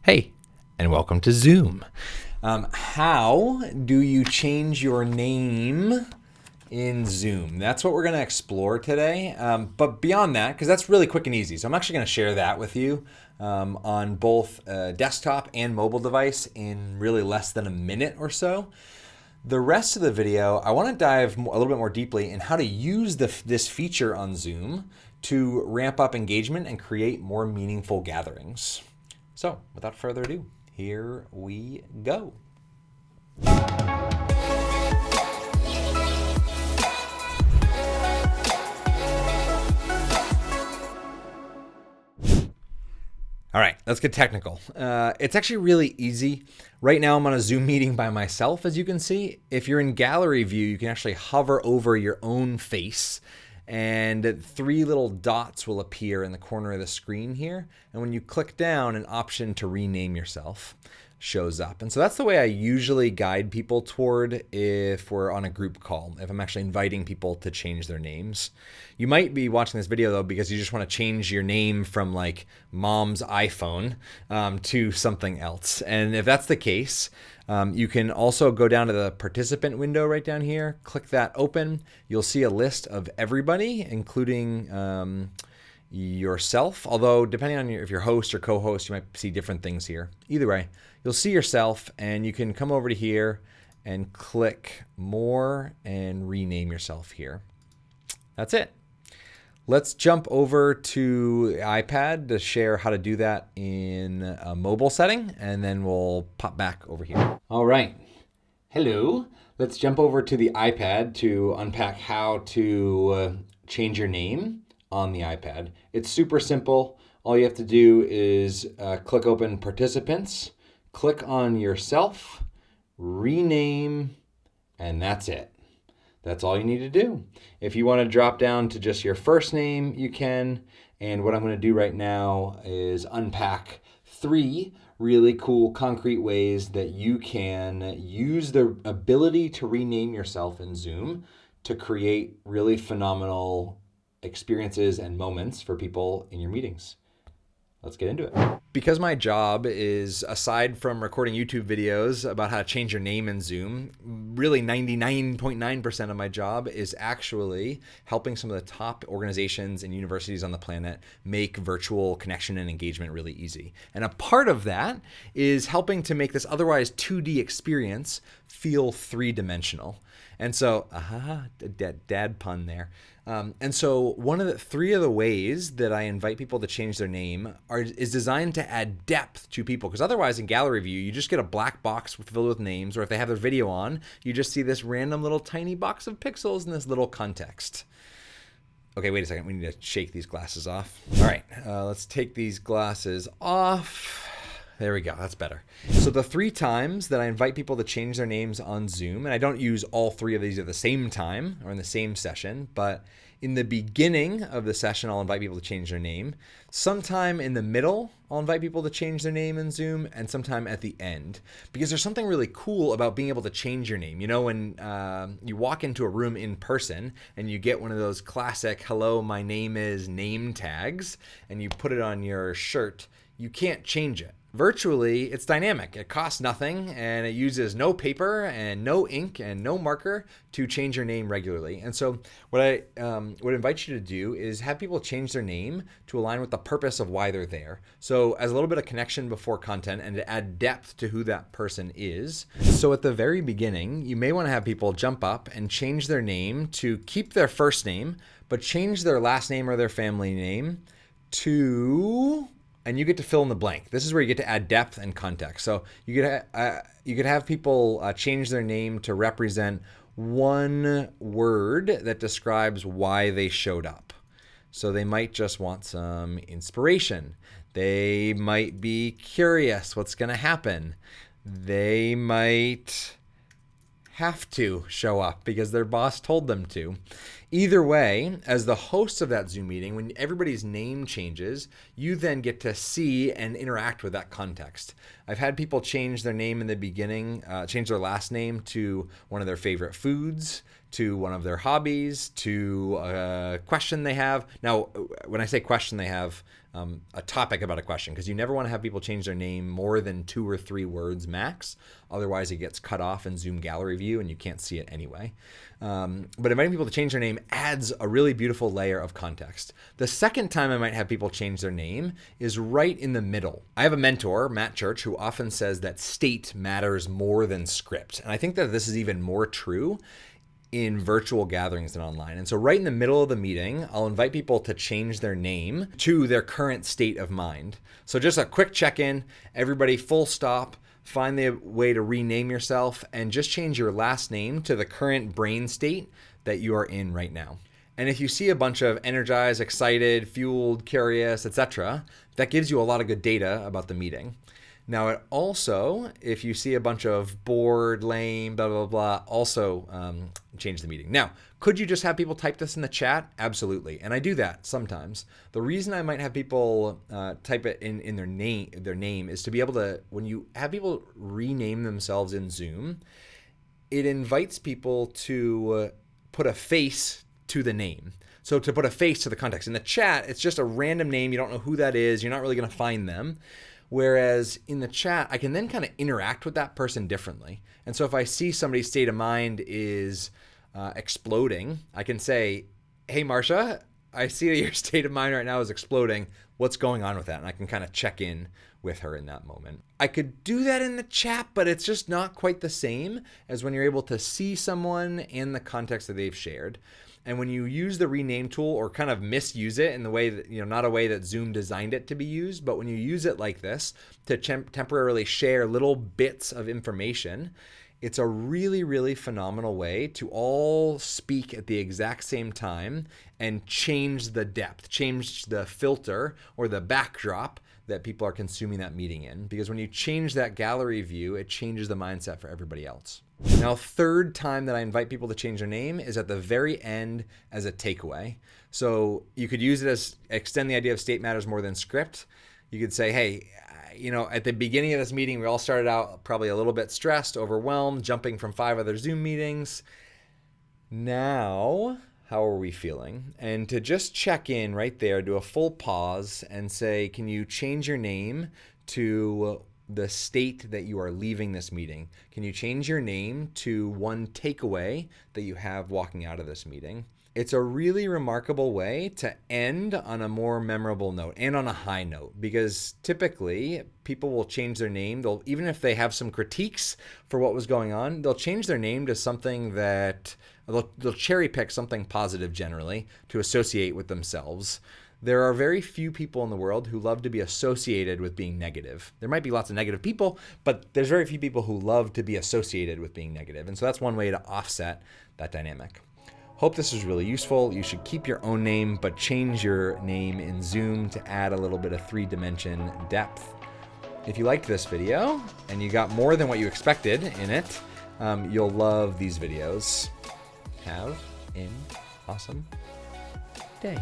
Hey, and welcome to Zoom. How do you change your name in Zoom? That's what we're going to explore today. But beyond that, because that's really quick and easy, so I'm actually going to share that with you on both desktop and mobile device in really less than a minute or so. The rest of the video, I want to dive a little bit more deeply in how to use this feature on Zoom to ramp up engagement and create more meaningful gatherings. So, without further ado, here we go. All right, let's get technical. It's actually really easy. Right now I'm on a Zoom meeting by myself, as you can see. If you're in gallery view, you can actually hover over your own face and three little dots will appear in the corner of the screen here. And when you click down, an option to rename yourself shows up. And so that's the way I usually guide people toward if we're on a group call, if I'm actually inviting people to change their names. You might be watching this video though because you just want to change your name from like mom's iPhone to something else. And if that's the case, you can also go down to the participant window right down here, click that open. You'll see a list of everybody, including yourself, although depending on if you're host or co-host, you might see different things here. Either way, you'll see yourself and you can come over to here and click more and rename yourself here. That's it. Let's jump over to iPad to share how to do that in a mobile setting, and then we'll pop back over here. All right. Hello. Let's jump over to the iPad to unpack how to change your name on the iPad. It's super simple. All you have to do is click open participants, click on yourself, rename, and that's it. That's all you need to do. If you want to drop down to just your first name, you can. And what I'm going to do right now is unpack three really cool concrete ways that you can use the ability to rename yourself in Zoom to create really phenomenal experiences and moments for people in your meetings. Let's get into it. Because my job is, aside from recording YouTube videos about how to change your name in Zoom, really 99.9% of my job is actually helping some of the top organizations and universities on the planet make virtual connection and engagement really easy. And a part of that is helping to make this otherwise 2D experience feel three-dimensional. And so, dad pun there. And so three of the ways that I invite people to change their name is designed to add depth to people. Because otherwise in gallery view, you just get a black box filled with names, or if they have their video on, you just see this random little tiny box of pixels in this little context. Okay, wait a second. We need to shake these glasses off. All right, let's take these glasses off. There we go, that's better. So the three times that I invite people to change their names on Zoom, and I don't use all three of these at the same time or in the same session, but in the beginning of the session, I'll invite people to change their name. Sometime in the middle, I'll invite people to change their name in Zoom, and sometime at the end. Because there's something really cool about being able to change your name. You know, when you walk into a room in person and you get one of those classic, hello, my name is name tags, and you put it on your shirt, you can't change it. Virtually, it's dynamic. It costs nothing, and it uses no paper and no ink and no marker to change your name regularly. And so what I would invite you to do is have people change their name to align with the purpose of why they're there. So as a little bit of connection before content and to add depth to who that person is. So at the very beginning, you may want to have people jump up and change their name to keep their first name, but change their last name or their family name to... And you get to fill in the blank. This is where you get to add depth and context. So you could have people change their name to represent one word that describes why they showed up. So they might just want some inspiration. They might be curious what's going to happen. They might have to show up because their boss told them to. Either way, as the host of that Zoom meeting, when everybody's name changes, you then get to see and interact with that context. I've had people change their name in the beginning, change their last name to one of their favorite foods, to one of their hobbies, to a question they have. Now, when I say question they have, a topic about a question, because you never want to have people change their name more than 2 or 3 words max. Otherwise, it gets cut off in Zoom gallery view and you can't see it anyway. But inviting people to change their name adds a really beautiful layer of context. The second time I might have people change their name is right in the middle. I have a mentor, Matt Church, who often says that state matters more than script. And I think that this is even more true in virtual gatherings than online. And so right in the middle of the meeting, I'll invite people to change their name to their current state of mind. So just a quick check-in, everybody full stop, find the way to rename yourself and just change your last name to the current brain state that you are in right now. And if you see a bunch of energized, excited, fueled, curious, etc., that gives you a lot of good data about the meeting. Now, it also, if you see a bunch of bored, lame, blah, blah, blah, also change the meeting. Now, could you just have people type this in the chat? Absolutely. And I do that sometimes. The reason I might have people type it in their name is to be able to, when you have people rename themselves in Zoom, it invites people to put a face to the name. So to put a face to the context. In the chat, it's just a random name. You don't know who that is. You're not really going to find them. Whereas in the chat, I can then kind of interact with that person differently. And so if I see somebody's state of mind is exploding, I can say, hey, Marcia, I see that your state of mind right now is exploding. What's going on with that? And I can kind of check in with her in that moment. I could do that in the chat, but it's just not quite the same as when you're able to see someone in the context that they've shared. And when you use the rename tool or kind of misuse it in the way that, not a way that Zoom designed it to be used, but when you use it like this to temporarily share little bits of information, it's a really, really phenomenal way to all speak at the exact same time and change the depth, change the filter or the backdrop that people are consuming that meeting in. Because when you change that gallery view, it changes the mindset for everybody else. Now, third time that I invite people to change their name is at the very end as a takeaway. So you could use it as extend the idea of state matters more than script. You could say, hey, at the beginning of this meeting, we all started out probably a little bit stressed, overwhelmed, jumping from 5 other Zoom meetings. Now, how are we feeling? And to just check in right there, do a full pause and say, can you change your name to the state that you are leaving this meeting? Can you change your name to one takeaway that you have walking out of this meeting? It's a really remarkable way to end on a more memorable note and on a high note, because typically people will change their name. Even if they have some critiques for what was going on, they'll change their name to something that they'll cherry pick something positive generally to associate with themselves. There are very few people in the world who love to be associated with being negative. There might be lots of negative people, but there's very few people who love to be associated with being negative. And so that's one way to offset that dynamic. Hope this was really useful. You should keep your own name, but change your name in Zoom to add a little bit of 3-dimension depth. If you liked this video and you got more than what you expected in it, you'll love these videos. Have an awesome day.